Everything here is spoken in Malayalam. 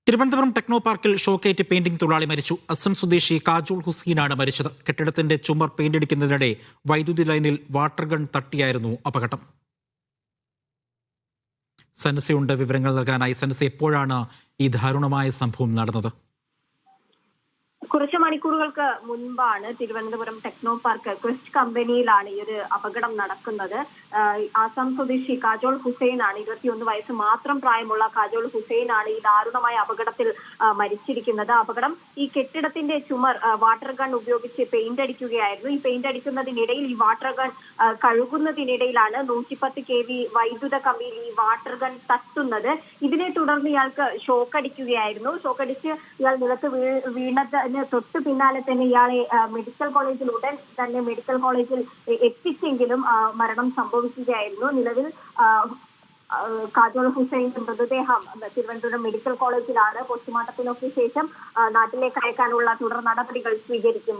തിരുവനന്തപുരം ടെക്നോ പാർക്കിൽ ഷോക്കേറ്റ് പെയിന്റിംഗ് തൊഴിലാളി മരിച്ചു. അസം സ്വദേശി കാജോൾ ഹുസൈനാണ് മരിച്ചത്. കെട്ടിടത്തിന്റെ ചുമർ പെയിന്റ് അടിക്കുന്നതിനിടെ വൈദ്യുതി ലൈനിൽ വാട്ടർ ഗൺ തട്ടിയായിരുന്നു അപകടം. സനസയുണ്ട് വിവരങ്ങൾ നൽകാനായി. സനസ, എപ്പോഴാണ് ഈ ദാരുണമായ സംഭവം നടന്നത്? കുറച്ച് മണിക്കൂറുകൾക്ക് മുൻപാണ് തിരുവനന്തപുരം ടെക്നോ പാർക്ക് ക്വസ്റ്റ് കമ്പനിയിലാണ് ഈ ഒരു അപകടം നടക്കുന്നത്. ആസാം സ്വദേശി കാജോൾ ഹുസൈൻ ആണ്, 21 വയസ്സ് മാത്രം പ്രായമുള്ള കാജോൾ ഹുസൈൻ ആണ് ഈ ദാരുണമായ അപകടത്തിൽ മരിച്ചിരിക്കുന്നത്. അപകടം ഈ കെട്ടിടത്തിന്റെ ചുമർ വാട്ടർ ഗൺ ഉപയോഗിച്ച് പെയിന്റ് അടിക്കുകയായിരുന്നു. ഈ പെയിന്റ് അടിക്കുന്നതിനിടയിൽ ഈ വാട്ടർ ഗൺ കഴുകുന്നതിനിടയിലാണ് 110 kV വൈദ്യുത കമ്പിയിൽ ഈ വാട്ടർ ഗൺ തട്ടുന്നത്. ഇതിനെ തുടർന്ന് ഇയാൾക്ക് ഷോക്ക് അടിക്കുകയായിരുന്നു. ഷോക്കടിച്ച് ഇയാൾ നിലത്ത് വീണതിന് തൊട്ട് പിന്നാലെ തന്നെ ഇയാളെ മെഡിക്കൽ കോളേജിൽ ഉടൻ തന്നെ മെഡിക്കൽ കോളേജിൽ എത്തിച്ചെങ്കിലും മരണം സംഭവിക്കുകയായിരുന്നു. നിലവിൽ കാജോൾ ഹുസൈന്റെ മൃതദേഹം തിരുവനന്തപുരം മെഡിക്കൽ കോളേജിലാണ്. പോസ്റ്റ്മോർട്ടത്തിനൊക്കെ ശേഷം നാട്ടിലേക്ക് അയക്കാനുള്ള തുടർ നടപടികൾ സ്വീകരിക്കും.